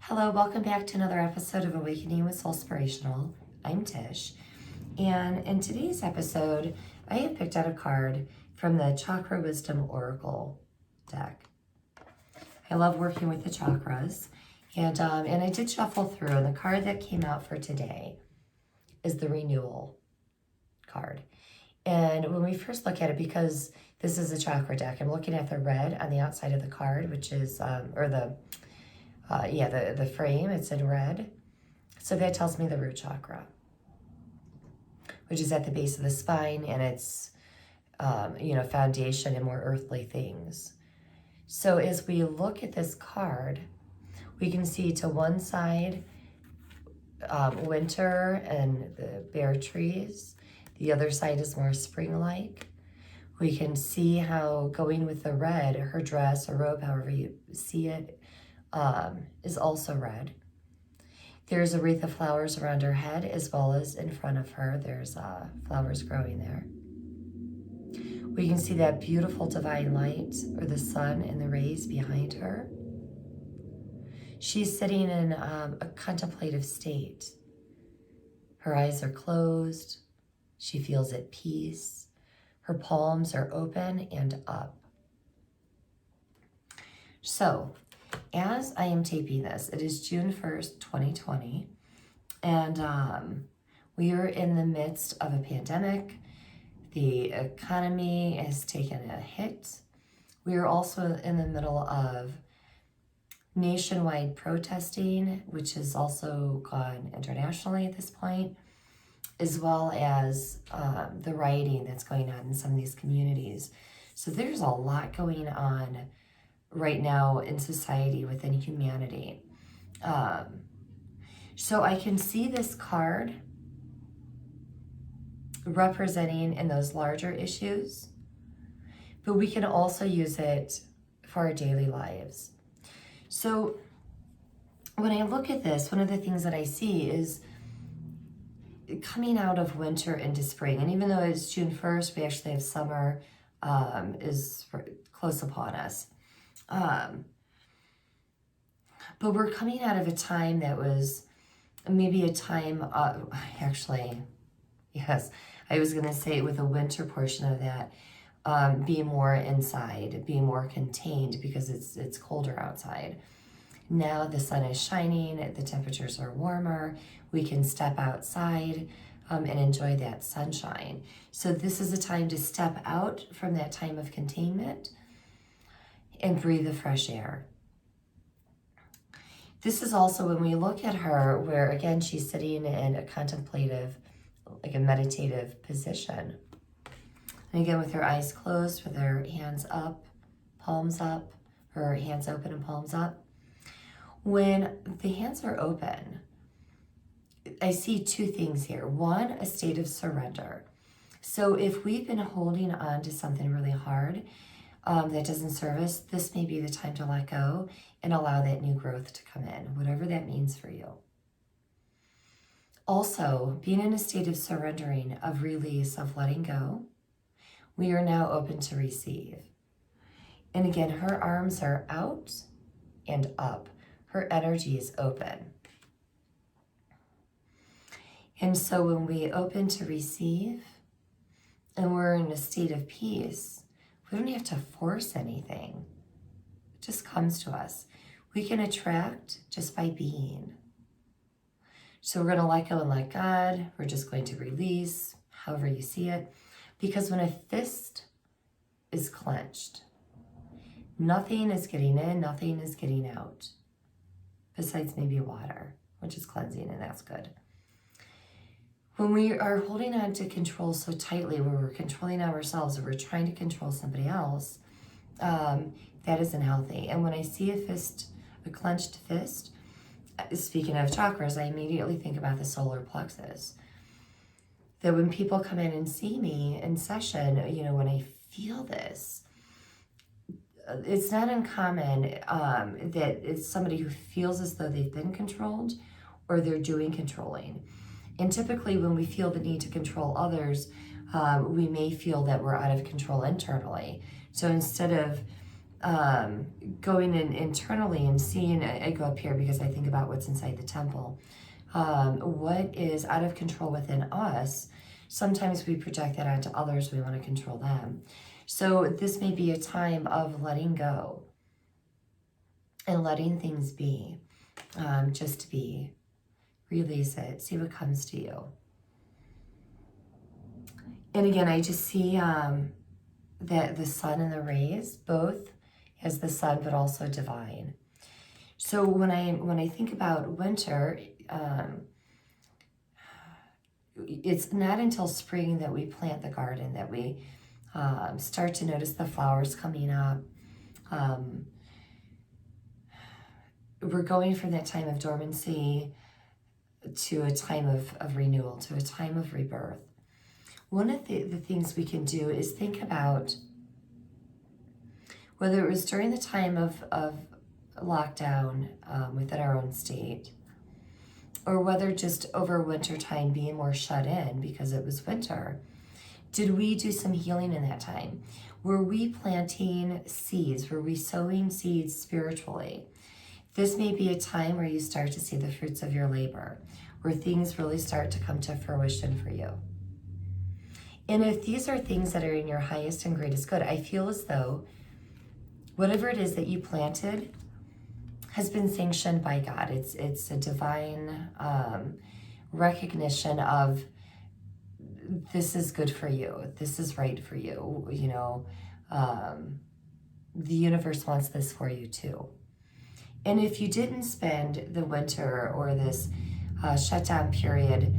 Hello, welcome back to another episode of Awakening with Soulspirational. I'm Tish, and in today's episode, I have picked out a card from the Chakra Wisdom Oracle deck. I love working with the chakras, and I did shuffle through, and the card that came out for today is the Renewal card. And when we first look at it, because this is a chakra deck, I'm looking at the red on the outside of the card, which is, the frame, it's in red. So that tells me the root chakra, which is at the base of the spine, and it's, foundation and more earthly things. So as we look at this card, we can see to one side, winter and the bare trees. The other side is more spring-like. We can see how going with the red, her dress or robe, however you see it, is also red. There's a wreath of flowers around her head, as well as in front of her. There's flowers growing there. We can see that beautiful divine light, or the sun and the rays behind her. She's sitting in a contemplative state. Her eyes are closed. She feels at peace. Her palms are open and up. So, as I am taping this, it is June 1st, 2020, and we are in the midst of a pandemic. The economy has taken a hit. We are also in the middle of nationwide protesting, which has also gone internationally at this point, as well as the rioting that's going on in some of these communities. So there's a lot going on right now in society, within humanity. So I can see this card representing in those larger issues, but we can also use it for our daily lives. So when I look at this, one of the things that I see is coming out of winter into spring. And even though it's June 1st, we actually have summer is close upon us. But we're coming out of a time that was maybe a time, I was going to say with the winter portion of that, be more inside, be more contained because it's colder outside. Now the sun is shining, the temperatures are warmer, we can step outside and enjoy that sunshine. So this is a time to step out from that time of containment and breathe the fresh air. This is also when we look at her, where again, she's sitting in a contemplative, like a meditative position. And again, with her eyes closed, with her hands up, palms up, her hands open and palms up. When the hands are open, I see two things here. One, a state of surrender. So if we've been holding on to something really hard, that doesn't serve us, this may be the time to let go and allow that new growth to come in, whatever that means for you. Also, being in a state of surrendering, of release, of letting go, we are now open to receive. And again, her arms are out and up. Her energy is open. And so when we open to receive and we're in a state of peace, we don't have to force anything. It just comes to us. We can attract just by being. So we're going to let go and let God. We're just going to release, however you see it. Because when a fist is clenched, nothing is getting in, nothing is getting out. Besides maybe water, which is cleansing, and that's good. When we are holding on to control so tightly, where we're controlling ourselves or we're trying to control somebody else, that isn't healthy. And when I see a clenched fist, speaking of chakras, I immediately think about the solar plexus. That when people come in and see me in session, when I feel this, it's not uncommon that it's somebody who feels as though they've been controlled or they're doing controlling. And typically when we feel the need to control others, we may feel that we're out of control internally. So instead of going in internally and seeing, I go up here because I think about what's inside the temple. What is out of control within us? Sometimes we project that onto others. We want to control them. So this may be a time of letting go and letting things be, just be. Release it. See what comes to you. And again, I just see that the sun and the rays, both as the sun, but also divine. So when I think about winter, it's not until spring that we plant the garden, that we start to notice the flowers coming up. We're going from that time of dormancy to a time of renewal, to a time of rebirth. One of the things we can do is think about whether it was during the time of lockdown within our own state, or whether just over winter time being more shut in because it was winter. Did we do some healing in that time? Were we planting seeds? Were we sowing seeds spiritually? This may be a time where you start to see the fruits of your labor, where things really start to come to fruition for you. And if these are things that are in your highest and greatest good, I feel as though whatever it is that you planted has been sanctioned by God. It's a divine recognition of this is good for you. This is right for you. You know, the universe wants this for you too. And if you didn't spend the winter or this shutdown period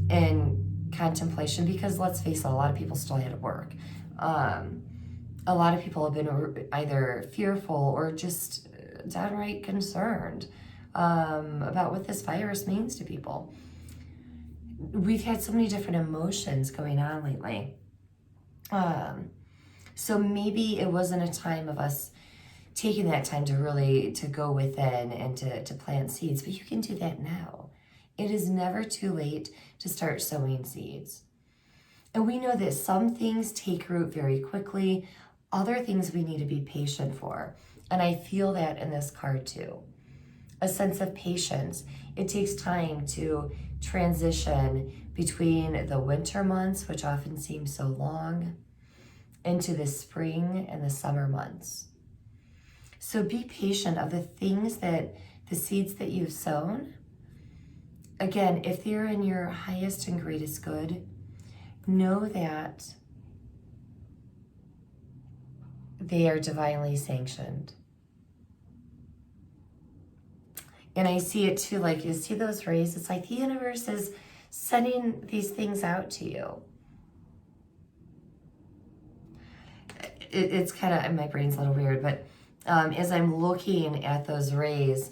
in contemplation, because let's face it, a lot of people still had to work. A lot of people have been either fearful or just downright concerned about what this virus means to people. We've had so many different emotions going on lately. So maybe it wasn't a time of us taking that time to really to go within and to plant seeds, but you can do that now. It is never too late to start sowing seeds. And we know that some things take root very quickly, other things we need to be patient for. And I feel that in this card too. A sense of patience. It takes time to transition between the winter months, which often seem so long, into the spring and the summer months. So be patient of the things that, the seeds that you've sown. Again, if they're in your highest and greatest good, know that they are divinely sanctioned. And I see it too, like you see those rays, it's like the universe is sending these things out to you. It's kind of, my brain's a little weird, but as I'm looking at those rays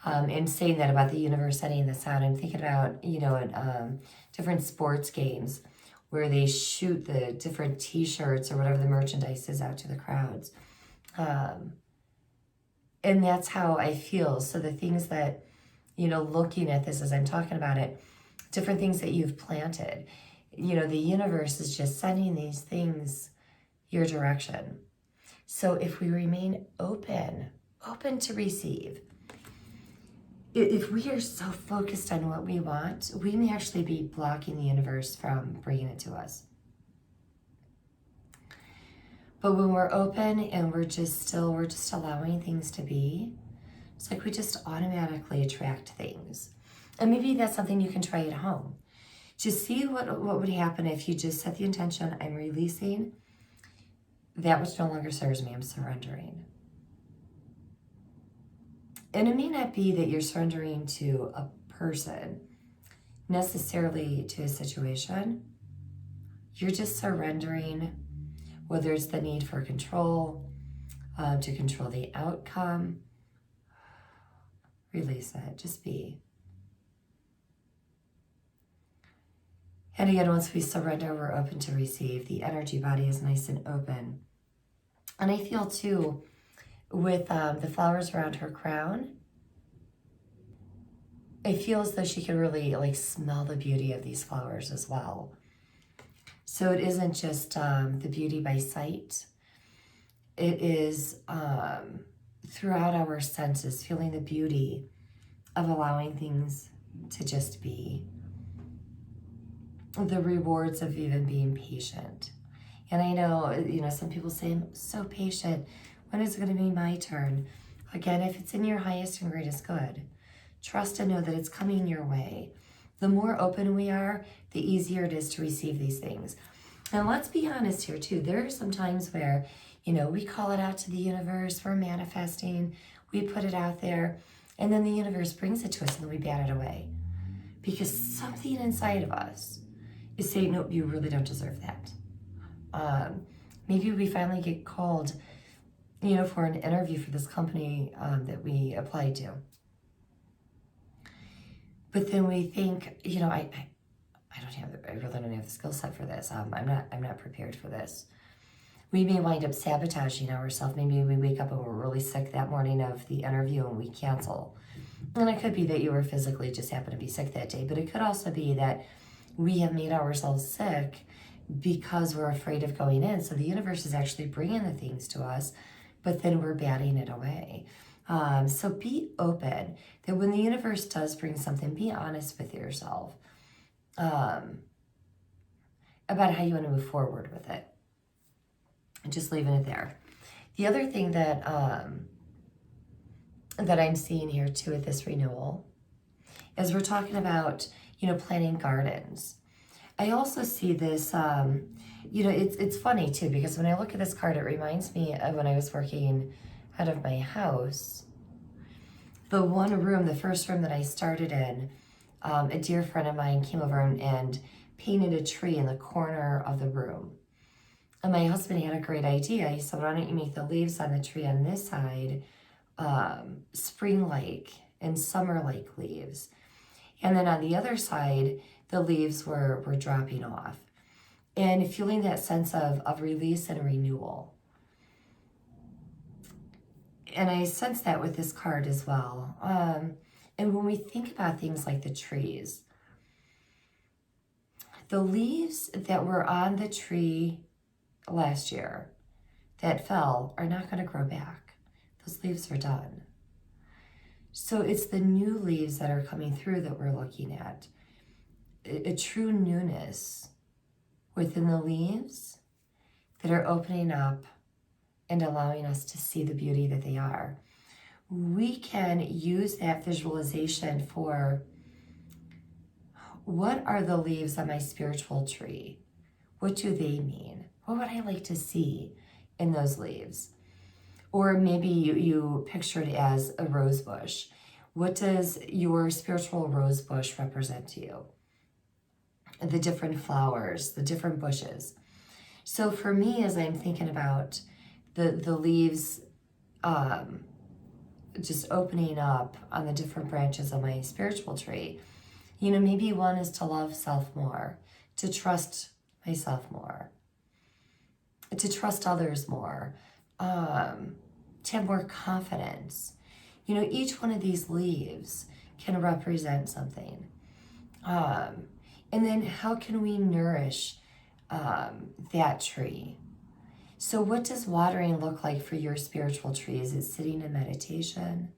and saying that about the universe sending this out, I'm thinking about, you know, different sports games where they shoot the different t-shirts or whatever the merchandise is out to the crowds. And that's how I feel. So the things that, you know, looking at this as I'm talking about it, different things that you've planted, you know, the universe is just sending these things your direction. So if we remain open to receive, if we are so focused on what we want, we may actually be blocking the universe from bringing it to us. But when we're open and we're just allowing things to be, it's like we just automatically attract things. And maybe that's something you can try at home. Just see what would happen if you just set the intention, I'm releasing that which no longer serves me, I'm surrendering. And it may not be that you're surrendering to a person, necessarily to a situation. You're just surrendering, whether it's the need for control, to control the outcome. Release it, just be. And again, once we surrender, we're open to receive. The energy body is nice and open. And I feel too, with the flowers around her crown, I feel as though she can really like smell the beauty of these flowers as well. So it isn't just the beauty by sight. it is throughout our senses, feeling the beauty of allowing things to just be. The rewards of even being patient. And I know, some people say, I'm so patient. When is it going to be my turn? Again, if it's in your highest and greatest good, trust and know that it's coming your way. The more open we are, the easier it is to receive these things. And let's be honest here too. There are some times where, we call it out to the universe, we're manifesting, we put it out there, and then the universe brings it to us and then we bat it away. Because something inside of us is saying, nope, you really don't deserve that. Maybe we finally get called, for an interview for this company that we applied to. But then we think, I really don't have the skill set for this. I'm not prepared for this. We may wind up sabotaging ourselves. Maybe we wake up and we're really sick that morning of the interview and we cancel. And it could be that you were physically just happen to be sick that day, but it could also be that we have made ourselves sick because we're afraid of going in. So the universe is actually bringing the things to us, but then we're batting it away. So be open that when the universe does bring something, be honest with yourself about how you want to move forward with it. And just leaving it there. The other thing that that I'm seeing here too with this renewal is we're talking about, planting gardens. I also see this, it's funny too, because when I look at this card, it reminds me of when I was working out of my house. The first room that I started in, a dear friend of mine came over and painted a tree in the corner of the room. And my husband had a great idea. He said, why don't you make the leaves on the tree on this side spring-like and summer-like leaves. And then on the other side, the leaves were dropping off. And feeling that sense of release and renewal. And I sense that with this card as well. And when we think about things like the trees, the leaves that were on the tree last year that fell are not going to grow back. Those leaves are done. So it's the new leaves that are coming through that we're looking at. A true newness within the leaves that are opening up and allowing us to see the beauty that they are. We can use that visualization for, what are the leaves on my spiritual tree? What do they mean? What would I like to see in those leaves? Or maybe you picture it as a rose bush. What does your spiritual rose bush represent to you? The different flowers, the different bushes. So for me, as I'm thinking about the leaves just opening up on the different branches of my spiritual tree, maybe one is to love self more, to trust myself more, to trust others more, to have more confidence. Each one of these leaves can represent something. And then how can we nourish that tree? So what does watering look like for your spiritual tree? Is it sitting in meditation?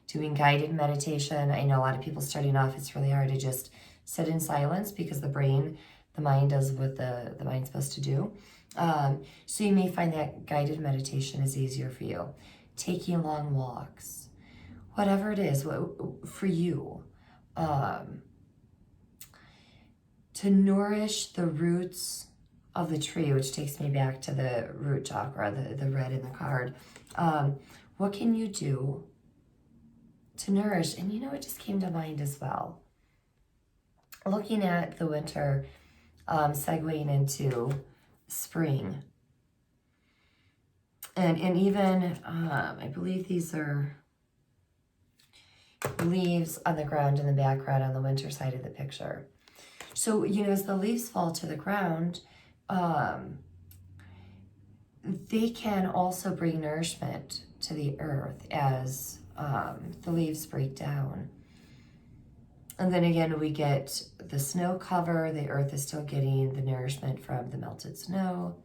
Doing guided meditation? I know a lot of people starting off, it's really hard to just sit in silence because the mind does what the mind's supposed to do. So you may find that guided meditation is easier for you. Taking long walks, whatever it is for you, to nourish the roots of the tree, which takes me back to the root chakra, the red in the card. What can you do to nourish? And it just came to mind as well. Looking at the winter, segueing into spring. And even, I believe these are leaves on the ground in the background on the winter side of the picture. So, as the leaves fall to the ground, they can also bring nourishment to the earth as the leaves break down. And then again, we get the snow cover. The earth is still getting the nourishment from the melted snow.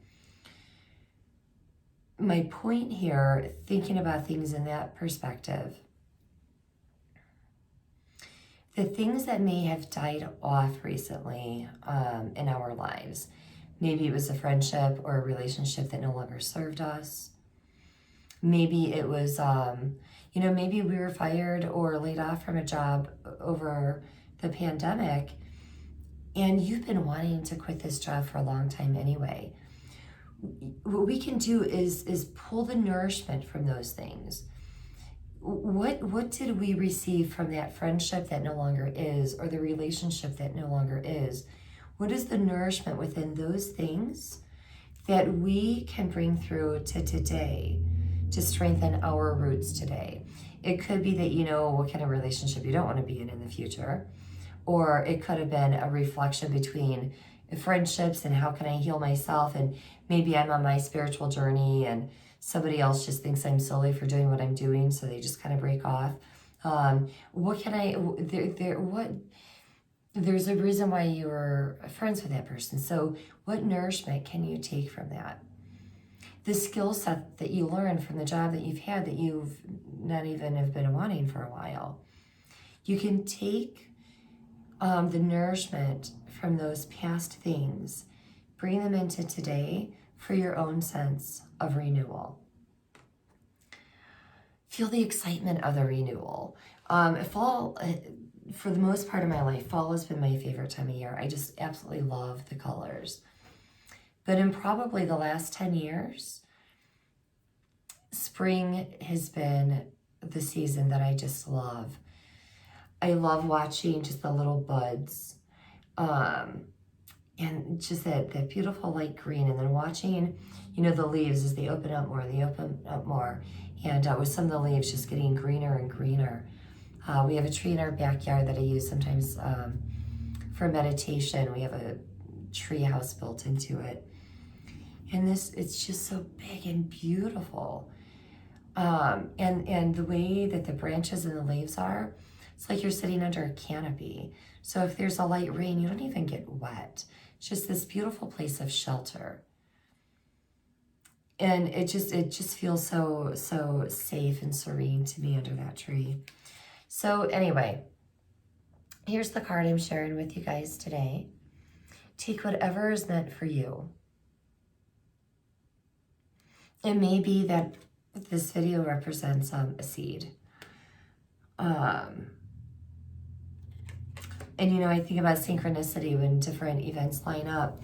my point here, thinking about things in that perspective, the things that may have died off recently in our lives, maybe it was a friendship or a relationship that no longer served us. Maybe it was, maybe we were fired or laid off from a job over the pandemic, and you've been wanting to quit this job for a long time anyway. What we can do is pull the nourishment from those things. What did we receive from that friendship that no longer is, or the relationship that no longer is? What is the nourishment within those things that we can bring through to today to strengthen our roots today? It could be that you know what kind of relationship you don't want to be in the future, or it could have been a reflection between friendships and how can I heal myself, and maybe I'm on my spiritual journey and somebody else just thinks I'm silly for doing what I'm doing, so they just kind of break off. There's a reason why you were friends with that person. So what nourishment can you take from that? The skill set that you learned from the job that you've had that you've not even have been wanting for a while. You can take the nourishment from those past things, bring them into today for your own sense of renewal. Feel the excitement of the renewal. Fall, for the most part of my life, fall has been my favorite time of year. I just absolutely love the colors. But in probably the last 10 years, spring has been the season that I just love. I love watching just the little buds, and just that beautiful light green, and then watching, the leaves as they open up more, and with some of the leaves just getting greener and greener. We have a tree in our backyard that I use sometimes for meditation. We have a tree house built into it, and it's just so big and beautiful. And the way that the branches and the leaves are, it's like you're sitting under a canopy. So if there's a light rain, you don't even get wet. It's just this beautiful place of shelter. And it just feels so safe and serene to be under that tree. So anyway, here's the card I'm sharing with you guys today. Take whatever is meant for you. It may be that this video represents a seed. And I think about synchronicity when different events line up.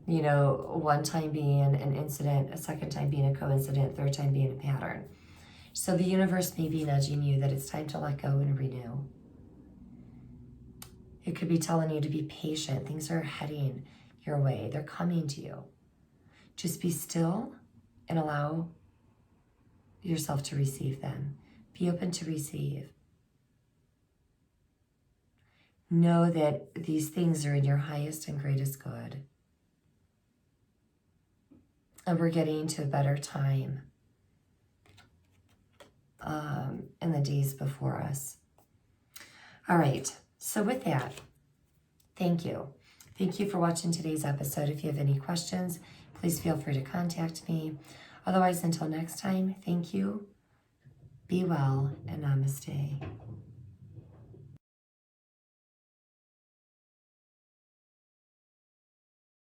One time being an incident, a second time being a coincidence, third time being a pattern. So the universe may be nudging you that it's time to let go and renew. It could be telling you to be patient. Things are heading your way. They're coming to you. Just be still and allow yourself to receive them. Be open to receive. Know that these things are in your highest and greatest good. And we're getting to a better time in the days before us. All right. So with that, thank you. Thank you for watching today's episode. If you have any questions, please feel free to contact me. Otherwise, until next time, thank you. Be well and namaste.